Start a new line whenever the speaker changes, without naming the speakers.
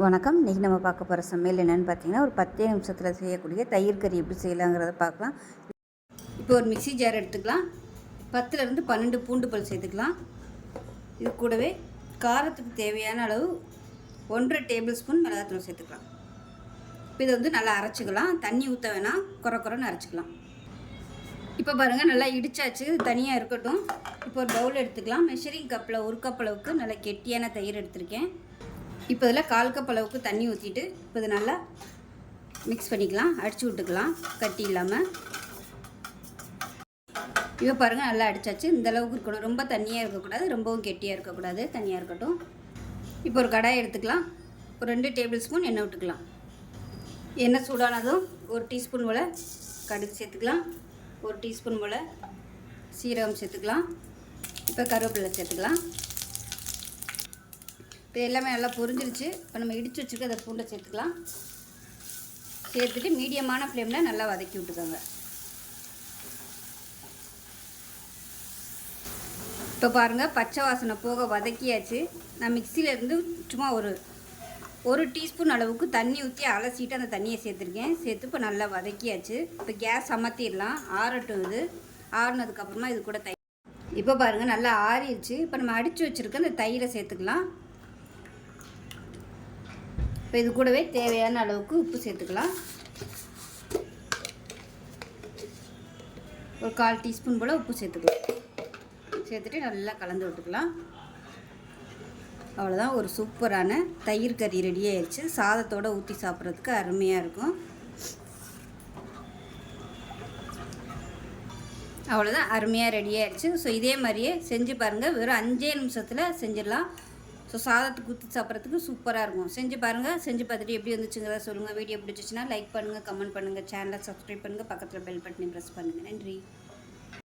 வணக்கம். இன்றைக்கி நம்ம பார்க்க போகிற சமையல் என்னென்னு பார்த்தீங்கன்னா, ஒரு 10 நிமிஷத்தில் செய்யக்கூடிய தயிர் கறி எப்படி செய்யலாங்கிறத பார்க்கலாம். இப்போ ஒரு மிக்ஸி ஜார் எடுத்துக்கலாம். 10லேருந்து 12 பூண்டு பல் சேர்த்துக்கலாம். இது கூடவே காரத்துக்கு தேவையான அளவு 1.5 டேபிள் ஸ்பூன் மிளகாத்தூள் சேர்த்துக்கலாம். இப்போ இதை வந்து நல்லா அரைச்சிக்கலாம். தண்ணி ஊற்ற வேணாம், குறைன்னு அரைச்சிக்கலாம். இப்போ பாருங்கள், நல்லா இடிச்சாச்சு, தனியாக இருக்கட்டும். இப்போ ஒரு பவுல் எடுத்துக்கலாம். மெஷரிங் கப்பில் 1 கப் அளவுக்கு நல்லா கெட்டியான தயிர் எடுத்திருக்கேன். இப்போ இதில் 1/4 கப் அளவுக்கு தண்ணி ஊற்றிட்டு இப்போ இது நல்லா மிக்ஸ் பண்ணிக்கலாம், அடித்து விட்டுக்கலாம் கட்டி இல்லாமல். இப்போ பாருங்கள், நல்லா அடித்தாச்சு. இந்த அளவுக்கு இருக்கணும், ரொம்ப தண்ணியாக இருக்கக்கூடாது, ரொம்பவும் கெட்டியாக இருக்கக்கூடாது, தண்ணியாக இருக்கட்டும். இப்போ ஒரு கடாயை எடுத்துக்கலாம். ஒரு 2 டேபிள் ஸ்பூன் எண்ணெய் விட்டுக்கலாம். எண்ணெய் சூடானதும் 1 டீஸ்பூன் போல் கடுகு சேர்த்துக்கலாம். 1 டீஸ்பூன் போல் சீரகம் சேர்த்துக்கலாம். இப்போ கருவேப்பிலை சேர்த்துக்கலாம். இப்போ எல்லாமே நல்லா பொரிஞ்சிருச்சு. இப்போ நம்ம இடித்து வச்சுருக்க அதை பூண்டை சேர்த்துக்கலாம். சேர்த்துட்டு மீடியமான ஃப்ளேமில் நல்லா வதக்கி விட்டுக்கோங்க. இப்போ பாருங்கள், பச்சை வாசனை போக வதக்கியாச்சு. நான் மிக்சியிலேருந்து சும்மா ஒரு டீஸ்பூன் அளவுக்கு தண்ணி ஊற்றி அலசிட்டு அந்த தண்ணியை சேர்த்துருக்கேன். சேர்த்து இப்போ நல்லா வதக்கியாச்சு. இப்போ கேஸ் அமர்த்திடலாம், ஆறட்டும். இது ஆறுனதுக்கப்புறமா இது கூட தயிர். இப்போ பாருங்கள், நல்லா ஆறிடுச்சு. இப்போ நம்ம அடித்து வச்சுருக்க அந்த தயிரை சேர்த்துக்கலாம். இப்போ இது கூடவே தேவையான அளவுக்கு உப்பு சேர்த்துக்கலாம். ஒரு 1/4 டீஸ்பூன் போல் உப்பு சேர்த்துக்கலாம். சேர்த்துட்டு நல்லா கலந்து விட்டுக்கலாம். அவ்வளோதான், ஒரு சூப்பரான தயிர் கறி ரெடி ஆயிடுச்சு. சாதத்தோடு ஊற்றி சாப்பிட்றதுக்கு அருமையாக இருக்கும். அவ்வளோதான், அருமையாக ரெடி ஆயிடுச்சு. ஸோ இதே மாதிரியே செஞ்சு பாருங்கள். வெறும் 5 நிமிஷத்தில் செஞ்சிடலாம். ஸோ சாதத்துக்கு ஊற்றி சாப்பிட்றதுக்கு சூப்பராக இருக்கும். செஞ்சு பாருங்கள். செஞ்சு பார்த்துட்டு எப்படி வந்துச்சுங்கிறத சொல்லுங்கள். வீடியோ பிடிச்சிச்சின்னா லைக் பண்ணுங்கள், கமெண்ட் பண்ணுங்கள், சேனலை சப்ஸ்கிரைப் பண்ணுங்கள், பக்கத்தில் பெல் பட்டனை ப்ரெஸ் பண்ணுங்கள். நன்றி.